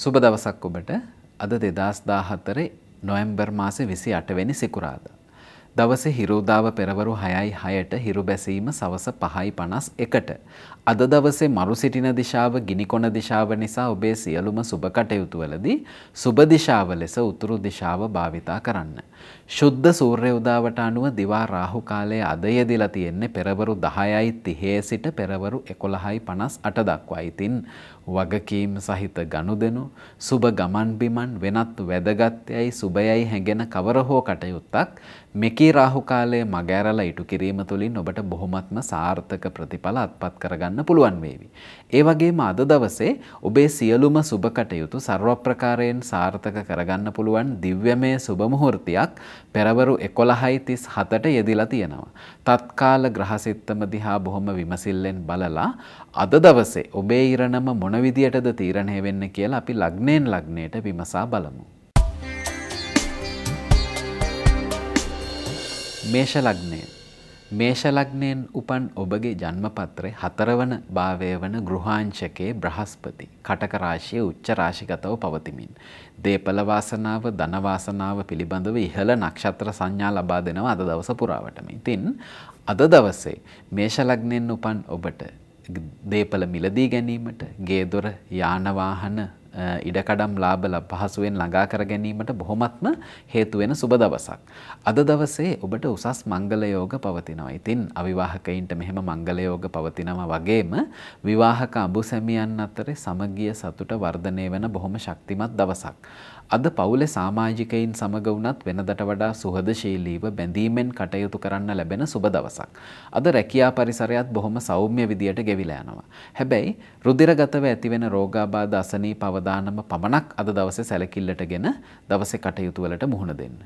සුබ දවසක් ඔබට. අද 2014 නොවැම්බර් මාසේ 28 වෙනි සිකුරාදා. දවසේ හිරුදාව පෙරවරු 6:06ට හිරු බැසීම සවස 5:51ට. අද දවසේ මරු සිටින දිශාව ගිනිකොන දිශාව නිසා ඔබේ සියලුම සුබ කටයුතු වලදී සුබ දිශාව ලෙස උතුරු දිශාව භාවිතා කරන්න. ශුද්ධ සූර්ය උදාවට අනුව දිවා රාහු කාලයේ අද යෙදিলা තියෙන්නේ පෙරවරු 10:30 සිට පෙරවරු 11:58 දක්වා. ඉතින් වගකීම් සහිත ගනුදෙනු සුබ ගමන් බිමන් වෙනත් වැදගත්යයි සුබයයි හැඟෙන කවර හෝ කටයුත්තක් මෙකී රාහු කාලයේ මගහැරලා ඉටු කිරීම තුළින් ඔබට බොහොමත්ම සාර්ථක ප්‍රතිඵල අත්පත් කරගන්න පුළුවන් වේවි. ඒ වගේම අද දවසේ ඔබේ සියලුම සුබ කටයුතු ਸਰව ප්‍රකාරයෙන් සාර්ථක කරගන්න පුළුවන් දිව්‍යමය සුබ මුහුර්තයක් පෙරවරු 11:37ට යෙදිලා තියෙනවා. තත්කාල ග්‍රහසිත්තම දිහා බොහොම විමසිල්ලෙන් බලලා අද දවසේ ඔබේ ඉරණම මොන විදියටද තීරණය වෙන්නේ කියලා අපි ලග්නයෙන් ලග්නයට විමසා බලමු. මේෂ ලග්නය. මේෂ ලග්නයෙන් උපන් ඔබගේ ජන්මපත්‍රයේ 4 වන භාවය වන ගෘහාංශකයේ බ්‍රහස්පති කටක රාශියේ උච්ච රාශිගතව පවතිමින් දේපල වාසනාව ධන වාසනාව පිළිබඳව ඉහළ නක්ෂත්‍ර සංඥා ලබා දෙනවා අද දවස පුරාවටම. ඉතින් අද දවසේ මේෂ ලග්නයෙන් උපන් ඔබට දේපල මිලදී ගැනීමට ගේ දොර යාන වාහන ඉඩකඩම් ලාභ පහසුවෙන් ළඟා කර ගැනීමට බොහොමත්ම හේතු වෙන සුබ දවසක්. අද දවසේ ඔබට උසස් මංගල යෝග පවතිනවා. ඉතින් අවිවාහකයින්ට මෙහෙම මංගල යෝග පවතිනවා වගේම විවාහක අඹුසැමියන් අතරේ සමගිය සතුට වර්ධනය වෙන බොහොම ශක්තිමත් දවසක්. අද පවුලේ සමාජිකයින් සමග වුණත් වෙනදට වඩා සුහදශීලීව බැඳීමෙන් කටයුතු කරන්න ලැබෙන සුබ දවසක්. අද රැකියා පරිසරයත් බොහොම සෞම්‍ය විදියට ගෙවිලා යනවා. හැබැයි රුධිරගතව ඇතිවෙන රෝගාබාධ අසනීප අවදානම පමණක් අද දවසේ සැලකිල්ලටගෙන දවසේ කටයුතු වලට මුහුණ දෙන්න.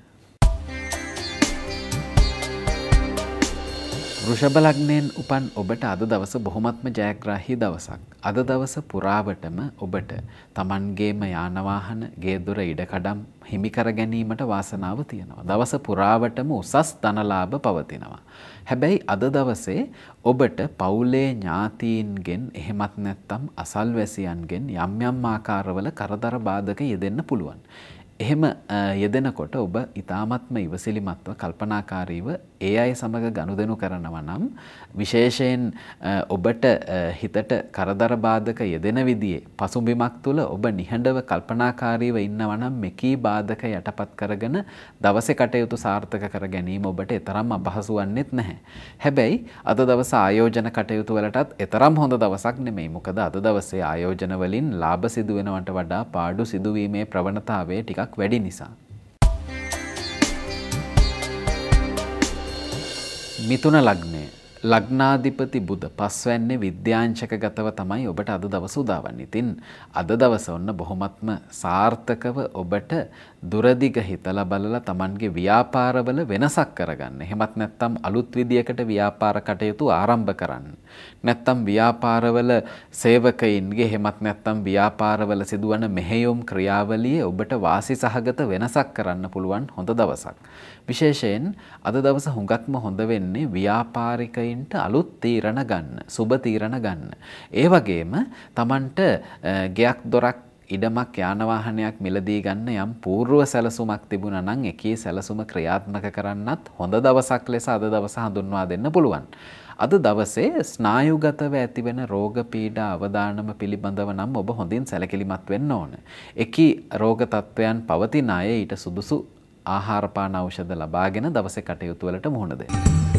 වෘෂභ ලග්නයෙන් උපන් ඔබට අද දවස බොහොමත්ම ජයග්‍රාහී දවසක්. අද දවස පුරාවටම ඔබට Tamanගේම යාන වාහන, ගේ දොර ඉඩකඩම් හිමි කර ගැනීමට වාසනාව තියෙනවා. දවස පුරාවටම උසස් ධනලාභ පවතිනවා. හැබැයි අද දවසේ ඔබට පවුලේ ඥාතීන්ගෙන් එහෙමත් නැත්නම් අසල්වැසියන්ගෙන් යම් යම් ආකාරවල කරදර බාධක යෙදෙන්න පුළුවන්. එහෙම යෙදෙනකොට ඔබ ඊ타මත්ම ඉවසිලිමත්ව කල්පනාකාරීව ඒ අය සමග ගනුදෙනු කරනවා නම් විශේෂයෙන් ඔබට හිතට කරදර බාධක යෙදෙන විදිහේ පසුබිමක් තුල ඔබ නිහඬව කල්පනාකාරීව ඉන්නවා නම් මෙකී බාධක යටපත් කරගෙන දවසේ කටයුතු සාර්ථක කර ගැනීම ඔබට තරම් අපහසු වන්නේත් නැහැ. හැබැයි අද දවස ආයෝජන කටයුතු වලටත් තරම් හොඳ දවසක් නෙමෙයි. මොකද අද දවසේ ආයෝජන වලින් ලාභ සිදු වෙනවට වඩා පාඩු සිදුවීමේ ප්‍රවණතාවය ටිකක් වැඩි නිසා. මිථුන ලග්නය. ලග්නාධිපති බුධ පස්වැන්නේ විද්‍යාංශකගතව තමයි ඔබට අද දවස උදාවන්නේ. ඉතින් අද දවස ඔන්න බොහොමත්ම සාර්ථකව ඔබට දුරදිග හිතලා බලලා Tamanගේ ව්‍යාපාරවල වෙනසක් කරගන්න. එහෙමත් නැත්නම් අලුත් විදියකට ව්‍යාපාර කටයුතු ආරම්භ කරන්න. නැත්නම් ව්‍යාපාරවල සේවකයින්ගේ එහෙමත් නැත්නම් ව්‍යාපාරවල සිදුවන මෙහෙයුම් ක්‍රියාවලියේ ඔබට වාසි සහගත වෙනසක් කරන්න පුළුවන් හොඳ දවසක්. විශේෂයෙන් අද දවස හුඟක්ම හොඳ වෙන්නේ ව්‍යාපාරිකයින්ට අලුත් තීරණ ගන්න, සුබ තීරණ ගන්න. ඒ වගේම Tamanට ගෙයක් දොරක් ඉඩමක් යාන වාහනයක් මිලදී ගන්න යම් పూర్ව සැලසුමක් තිබුණා නම් එකී සැලසුම ක්‍රියාත්මක කරන්නත් හොඳ දවසක් ලෙස අද දවස හඳුන්වා දෙන්න පුළුවන්. අද දවසේ ස්නායුගතව ඇතිවෙන රෝග පීඩා අවදානම පිළිබඳව නම් ඔබ හොඳින් සැලකිලිමත් වෙන්න ඕන. එකී රෝග තත්වයන් පවතින අය ඊට සුදුසු ආහාර පාන ඖෂධ ලබාගෙන දවසේ කටයුතු වලට මුහුණ දෙන්න.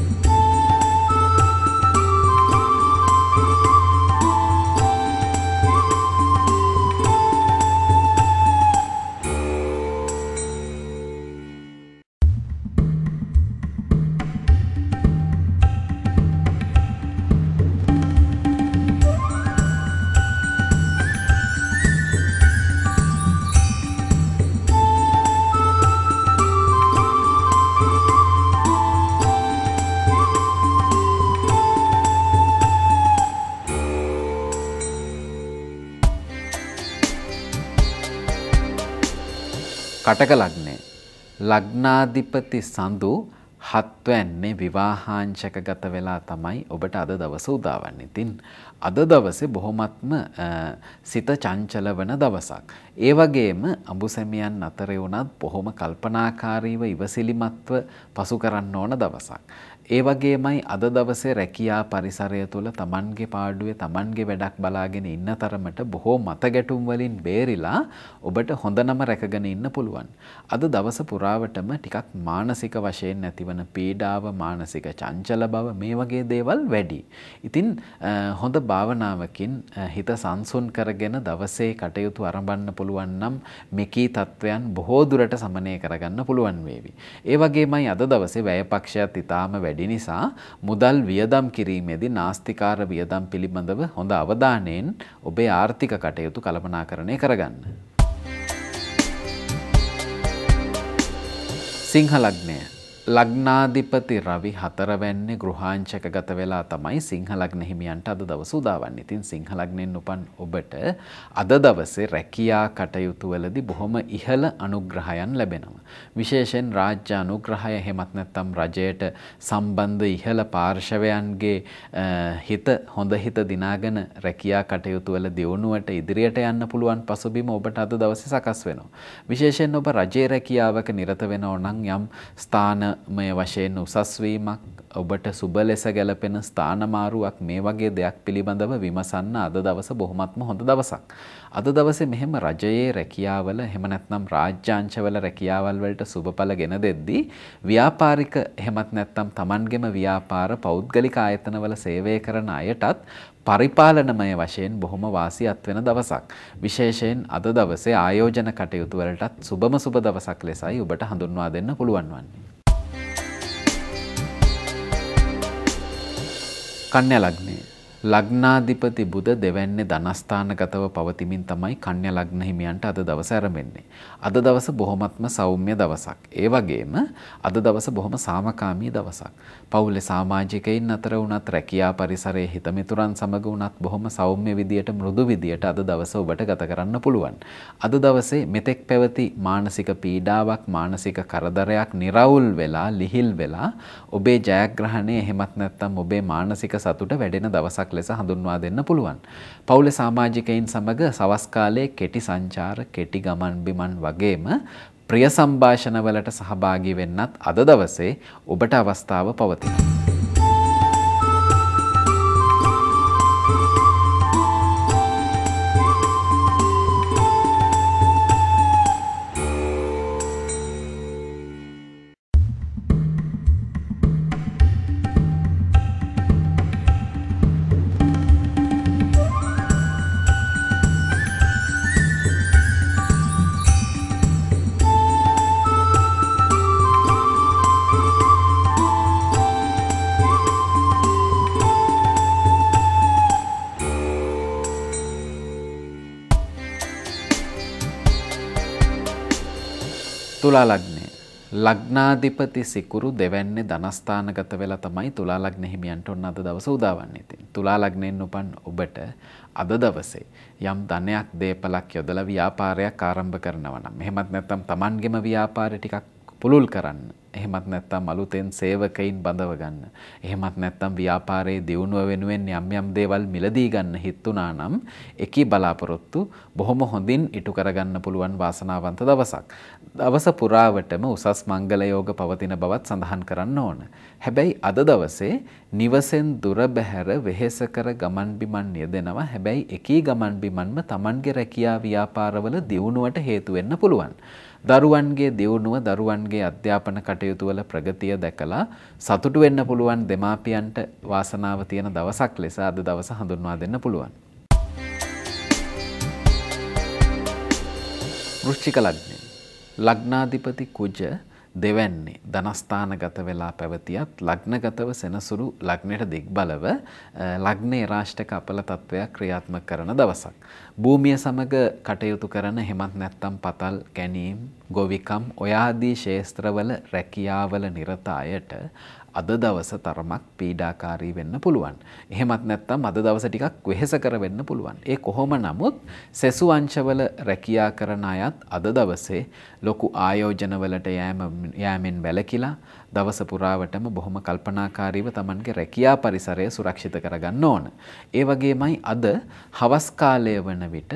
කටක ලග්නය. ලග්නාධිපති සඳු හත්වැන්නේ විවාහාංශකගත වෙලා තමයි ඔබට අද දවස උදාවන්නේ. ඉතින් අද දවසේ බොහොමත්ම සිත චංචල වන දවසක්. ඒ වගේම අඹුසැමියන් අතරේ වුණත් බොහොම කල්පනාකාරීව ඉවසිලිමත්ව පසු කරන්න ඕන දවසක්. ඒ වගේමයි අද දවසේ රැකියා පරිසරය තුළ තමන්ගේ පාඩුවේ තමන්ගේ වැඩක් බලාගෙන ඉන්න තරමට බොහෝ මතගැටුම් වලින් බේරිලා ඔබට හොඳ නම රැකගෙන ඉන්න පුළුවන්. අද දවස පුරාවටම ටිකක් මානසික වශයෙන් ඇතිවන පීඩාව, මානසික චංචල බව මේ වගේ දේවල් වැඩි. ඉතින් හොඳ භාවනාවකින් හිත සංසුන් කරගෙන දවසේ කටයුතු ආරම්භන්න පුළුවන් නම් මෙකී තත්වයන් බොහෝ දුරට සමනය කරගන්න පුළුවන් වේවි. ඒ වගේමයි අද දවසේ වැයපක්ෂයත් ඊටාම වැඩි නිසා මුදල් වියදම් කිරීමේදී නාස්තිකාර වියදම් පිළිබඳව හොඳ අවධානයෙන් ඔබේ ආර්ථික කටයුතු කළමනාකරණය කරගන්න. සිංහ ලග්නය ලග්නාධිපති රවි 4 වැන්නේ ගෘහාංශකගත වෙලා තමයි සිංහ ලග්න හිමියන්ට අද දවස උදා වන්නේ. ඉතින් සිංහ ලග්නෙන් උපන් ඔබට අද දවසේ රැකියා කටයුතු වලදී බොහොම ඉහළ අනුග්‍රහයන් ලැබෙනවා. විශේෂයෙන් රාජ්‍ය අනුග්‍රහය එහෙමත් නැත්නම් රජයට සම්බන්ධ ඉහළ පාර්ශවයන්ගේ හිත හොඳ හිත දිනාගෙන රැකියා කටයුතු වල දියුණුවට ඉදිරියට යන්න පුළුවන් පසුබිම ඔබට අද දවසේ සකස් වෙනවා. විශේෂයෙන් ඔබ රජයේ රැකියාවක නිරත වෙනව නම් යම් ස්ථාන මය වශයෙන් උසස් වීමක් ඔබට සුබ ලෙස ගැලපෙන ස්ථානමාරුවක් මේ වගේ දෙයක් පිළිබඳව විමසන්න අද දවස බොහොමත්ම හොඳ දවසක්. අද දවසේ මෙහෙම රජයේ රැකියාවල එහෙම නැත්නම් රාජ්‍යාංශවල රැකියාවල් වලට සුබඵල ගෙන දෙද්දී ව්‍යාපාරික එහෙමත් නැත්නම් Tamanගෙම ව්‍යාපාර පෞද්ගලික ආයතනවල සේවය කරන අයටත් පරිපාලනමය වශයෙන් බොහොම වාසියක් වෙන දවසක්. විශේෂයෙන් අද දවසේ ආයෝජන කටයුතු වලටත් සුබම සුබ දවසක් ලෙසයි ඔබට හඳුන්වා දෙන්න පුළුවන් වන්නේ. කන්‍යා ලග්නය ලග්නාධිපති බුධ දෙවැන්නේ ධනස්ථානගතව පවතිමින් තමයි කන්‍යා ලග්න හිමියන්ට අද දවස ආරම්භෙන්නේ. අද දවස බොහොමත්ම සෞම්‍ය දවසක්. ඒ වගේම අද දවස බොහොම සාමකාමී දවසක්. පවුලේ සමාජිකයින් අතර වුණත් රැකියා පරිසරයේ හිතමිතුරන් සමග වුණත් බොහොම සෞම්‍ය විදියට මෘදු විදියට අද දවස ඔබට ගත කරන්න පුළුවන්. අද දවසේ මෙතෙක් පැවති මානසික පීඩාවක්, මානසික කරදරයක් නිරවුල් වෙලා, ලිහිල් වෙලා ඔබේ ජයග්‍රහණය එහෙමත් නැත්නම් ඔබේ මානසික සතුට වැඩෙන දවසක් ලෙස හඳුන්වා දෙන්න පුළුවන්. පවුලේ සමාජිකයින් සමග සවස් කාලයේ කෙටි සංචාර, කෙටි ගමන් බිමන් වගේම ප්‍රිය සංഭാෂණ වලට සහභාගී වෙන්නත් අද දවසේ ඔබට අවස්ථාව පවතිනවා. තුලා ලග්නය ලග්නාධිපති සිකුරු දෙවැන්නේ ධනස්ථානගත වෙලා තමයි තුලා ලග්න හිමියන්ට ඔන්න අද දවස උදා වන්නේ. ඉතින් තුලා ලග්නෙන් උපන් ඔබට අද දවසේ යම් ධනයක් දේපලක් යොදලා ව්‍යාපාරයක් ආරම්භ කරනවා නම් එහෙමත් නැත්නම් Tamanගෙම ව්‍යාපාරය ටිකක් පුළුල් කරන්න, එහෙමත් නැත්නම් අලුතෙන් සේවකයින් බඳව ගන්න, එහෙමත් නැත්නම් ව්‍යාපාරයේ දියුණුව වෙනුවෙන් යම් යම් දේවල් මිලදී ගන්න හිතුණා නම් එකී බලාපොරොත්තු බොහොම හොඳින් ඉටු කරගන්න පුළුවන් වාසනාවන්ත දවසක්. දවස පුරාවටම උසස් මංගල යෝග පවතින බවත් සඳහන් කරන්න ඕන. හැබැයි අද දවසේ නිවසෙන් දුර බැහැර වෙහෙස කර ගමන් බිමන් යෙදෙනවා. හැබැයි එකී ගමන් බිමන්ම Tamanගේ රැකියා ව්‍යාපාරවල දියුණුවට හේතු වෙන්න පුළුවන්. දරුවන්ගේ දියුණුව, දරුවන්ගේ අධ්‍යාපන කටයුතු වල ප්‍රගතිය දැකලා සතුටු වෙන්න පුළුවන් දෙමාපියන්ට වාසනාව තියෙන දවසක් ලෙස අද දවස හඳුන්වා දෙන්න පුළුවන්. වෘශ්චික ලග්නය ලග්නාධිපති කුජ දෙවැන්නේ ධනස්ථානගත වෙලා පැවතියත් ලග්නගතව සෙනසුරු ලග්නයට දිග්බලව ලග්නේ රාෂ්ටක අපල තත්වයක් ක්‍රියාත්මක කරන දවසක්. භූමිය සමග කටයුතු කරන එහෙමත් නැත්නම් පතල් ගැනීම්, ගොවිකම් ඔය ආදී ශේස්ත්‍රවල රැකියාවල නිරත අයට අද දවස තරමක් පීඩාකාරී වෙන්න පුළුවන්. එහෙමත් නැත්නම් අද දවස ටිකක් වෙහෙසකර වෙන්න පුළුවන්. ඒ කොහොම නමුත් සෙසු අංශවල රැකියා කරන අයත් අද දවසේ ලොකු ආයෝජනවලට යෑමෙන් වැළකීලා දවස පුරාවටම බොහොම කල්පනාකාරීව Tamanගේ රැකියා පරිසරය සුරක්ෂිත කරගන්න ඕන. ඒ වගේමයි අද හවස් කාලය වන විට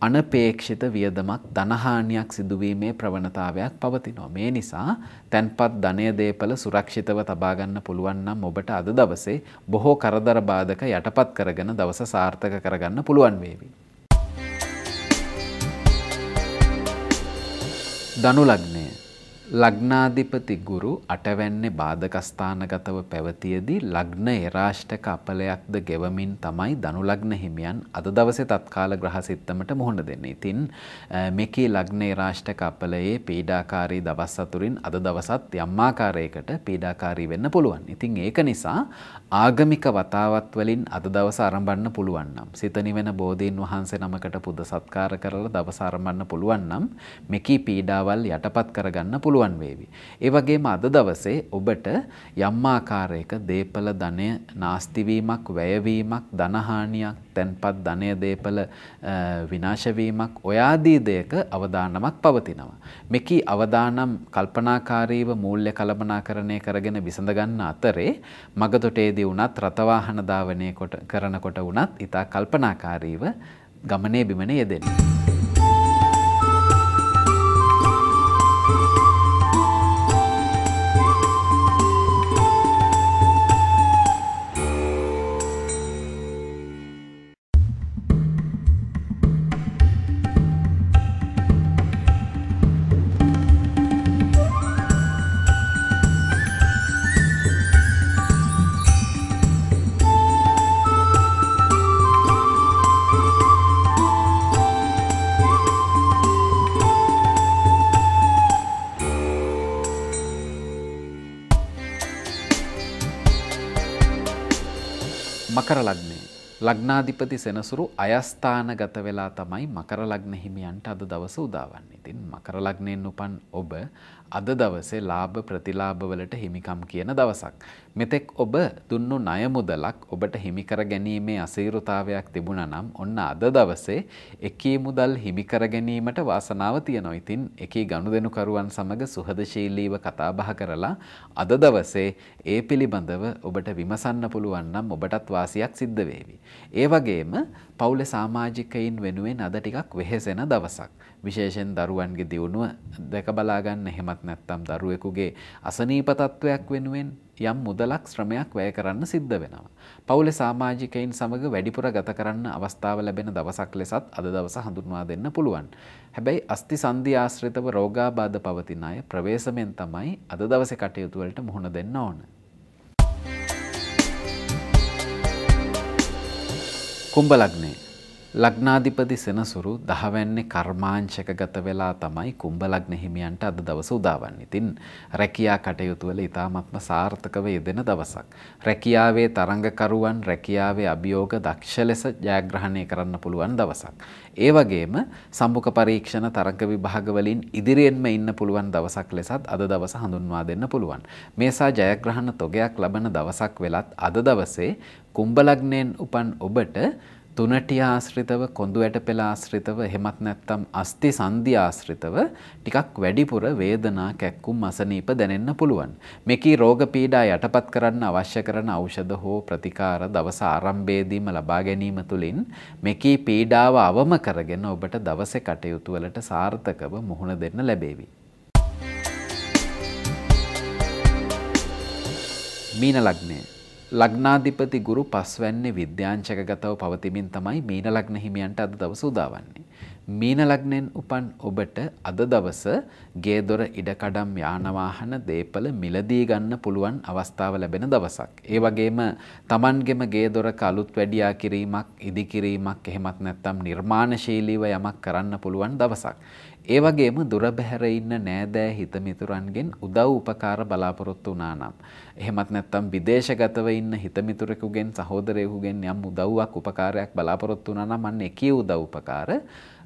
අනපේක්ෂිත වියදමක් ධනහානියක් සිදුවීමේ ප්‍රවණතාවයක් පවතිනවා. මේ නිසා තැන්පත් ධනය දේපල සුරක්ෂිතව තබා ගන්න පුළුවන් නම් ඔබට අද දවසේ බොහෝ කරදර බාධක යටපත් කරගෙන දවස සාර්ථක කරගන්න පුළුවන් වේවි. ධනු ලග්නය ලග්නාධිපති ගුරු අටවැන්නේ බාධකස්ථානගතව පැවතියදී ලග්න එරාෂ්ටක අපලයක්ද ගෙවමින් තමයි ධනු ලග්න හිමියන් අද දවසේ තත්කාල ග්‍රහ සිත්තමට මුහුණ දෙන්නේ. ඉතින් මේකේ ලග්න එරාෂ්ටක අපලයේ පීඩාකාරී දවස් අතුරින් අද දවසත් යම් ආකාරයකට පීඩාකාරී වෙන්න පුළුවන්. ඉතින් ඒක නිසා ආගමික වතාවත් වලින් අද දවස ආරම්භන්න පුළුවන් නම් සිත නිවෙන බෝධීන් වහන්සේ නමකට පුද සත්කාර කරලා දවස ආරම්භන්න පුළුවන් නම් මේකී පීඩාවල් යටපත් කරගන්න පුළුවන් වේවි. ඒ වගේම අද දවසේ ඔබට යම් ආකාරයක දේපල ධනය නාස්ති වීමක්, වැය වීමක්, ධනහානියක්, තැන්පත් ධනය දේපල විනාශ වීමක් ඔය ආදී දෙයක අවදානමක් පවතිනවා. මේකී අවදානම් කල්පනාකාරීව මූල්‍ය කළමනාකරණය කරගෙන විසඳ ගන්න අතරේ මගතොටේදී වුණත් රතවාහන ධාවනය කරනකොට වුණත් ඉතා කල්පනාකාරීව ගමනේ බිමනේ යෙදෙන්න. මකර ලග්නය ලග්නාධිපති සෙනසුරු අයස්ථානගත වෙලා තමයි මකර ලග්න හිමියන්ට අද දවස උදා වන්නේ. ඉතින් මකර ලග්නයෙන් උපන් ඔබ අද දවසේ ලාභ ප්‍රතිලාභ වලට හිමිකම් කියන දවසක්. මෙතෙක් ඔබ දුන්නු ණය මුදලක් ඔබට හිමි කර ගැනීමේ අසීරුතාවයක් තිබුණා නම් ඔන්න අද දවසේ එකී මුදල් හිමි කර ගැනීමට වාසනාව තියෙනවා. ඉතින් එකී ගනුදෙනුකරුවන් සමග සුහදශීලීව කතා බහ කරලා අද දවසේ ඒ පිළිබඳව ඔබට විමසන්න පුළුවන් නම් ඔබටත් වාසියක් සිද්ධ වේවි. ඒ වගේම පවුලේ සමාජිකයින් වෙනුවෙන් අද ටිකක් වෙහෙසෙන දවසක්. විශේෂයෙන් දරුවන්ගේ දියුණුව දැක බලා ගන්න, එහෙමත් නැත්නම් දරුවෙකුගේ අසනීප තත්වයක් වෙනුවෙන් යම් මුදලක් ශ්‍රමයක් වැය කරන්න සිද්ධ වෙනවා. පවුලේ සමාජිකයින් සමග වැඩිපුර ගත කරන්න අවස්ථාව ලැබෙන දවසක් ලෙසත් අද දවස හඳුන්වා දෙන්න පුළුවන්. හැබැයි අස්ථි සංධි ආශ්‍රිතව රෝගාබාධ පවතින අය ප්‍රවේශමෙන් තමයි අද දවසේ කටයුතු වලට මුහුණ දෙන්න ඕන. කුම්භ ලග්නය ලග්නාධිපති සෙනසුරු දහවැන්නේ කර්මාංශකගත වෙලා තමයි කුම්භ ලග්න හිමියන්ට අද දවස උදා වන්නේ. ඉතින් රැකියා කටයුතු වල ඉතාමත්ම සාර්ථකව යෙදෙන දවසක්. රැකියාවේ තරඟකරුවන් රැකියාවේ අභියෝග දක්ෂ ලෙස ජයග්‍රහණය කරන්න පුළුවන් දවසක්. ඒ වගේම සම්මුඛ පරීක්ෂණ තරඟ විභාග වලින් ඉදිරියෙන්ම ඉන්න පුළුවන් දවසක් ලෙසත් අද දවස හඳුන්වා දෙන්න පුළුවන්. මේසා ජයග්‍රහණ තොගයක් ලබන දවසක් වෙලත් අද දවසේ කුම්භ ලග්නයෙන් උපන් ඔබට තුනටිය ආශ්‍රිතව, කොඳු ඇටපෙළ ආශ්‍රිතව, එහෙමත් නැත්නම් අස්ථි සංධි ආශ්‍රිතව ටිකක් වැඩිපුර වේදනා, කැක්කුම්, අසනීප දැනෙන්න පුළුවන්. මේකී රෝග පීඩා යටපත් කරන්න අවශ්‍ය කරන ඖෂධ හෝ ප්‍රතිකාර දවස ආරම්භයේදීම ලබා ගැනීම තුළින් මේකී පීඩාව අවම කරගෙන ඔබට දවසේ කටයුතු වලට සාර්ථකව මුහුණ දෙන්න ලැබේවි. මීන ලග්නය ලග්නාධිපති ගුරු පස්වැන්නේ විද්‍යාංශකගතව පවතිමින් තමයි මීන ලග්න හිමියන්ට අද දවස උදා වන්නේ. මීන ලග්නයෙන් උපන් ඔබට අද දවස ගේ දොර ඉඩකඩම් යාන වාහන දේපල මිලදී ගන්න පුළුවන් අවස්ථාව ලැබෙන දවසක්. ඒ වගේම Tamanගෙම ගේ දොරක අලුත් වැඩියා කිරීමක්, ඉදි කිරීමක්, එහෙමත් නැත්නම් නිර්මාණශීලීව යමක් කරන්න පුළුවන් දවසක්. ඒ වගේම දුර බැහැර ඉන්න නෑදෑ හිත මිතුරන්ගෙන් උදව් උපකාර බලාපොරොත්තු වුණා නම්, එහෙමත් නැත්නම් විදේශගතව ඉන්න හිත මිතුරෙකුගෙන්, සහෝදරයෙකුගෙන් යම් උදව්වක් උපකාරයක් බලාපොරොත්තු වුණා නම් අන්න එකී උදව් උපකාර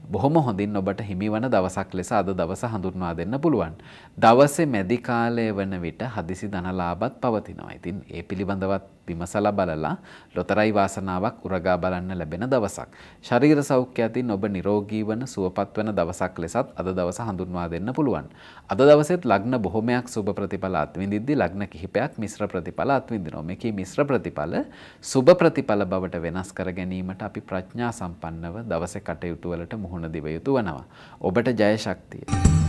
බොහොම හොඳින් ඔබට හිමිවන දවසක් ලෙස අද දවස හඳුන්වා දෙන්න පුළුවන්. දවසේ මැදි කාලය වන විට හදිසි ධනලාභත් පවතිනවා. ඉතින් ඒ පිළිබඳවත් විමසලා බලලා ලොතරැයි වාසනාවක් උරගා බලන්න ලැබෙන දවසක්. ශරීර සෞඛ්‍ය අතින් ඔබ නිරෝගී වන සුවපත් වන දවසක් ලෙසත් අද දවස හඳුන්වා දෙන්න පුළුවන්. අද දවසේත් ලග්න බොහොමයක් සුබ ප්‍රතිඵල අත්විඳිද්දී ලග්න කිහිපයක් මිශ්‍ර ප්‍රතිඵල අත්විඳිනවා. මේකේ මිශ්‍ර ප්‍රතිඵල සුබ ප්‍රතිඵල බවට වෙනස් කර ගැනීමට අපි ප්‍රඥා සම්පන්නව දවසේ කටයුතු වලට මුහුණ දිව යුතු වනවා. ඔබට ජය ශක්තිය.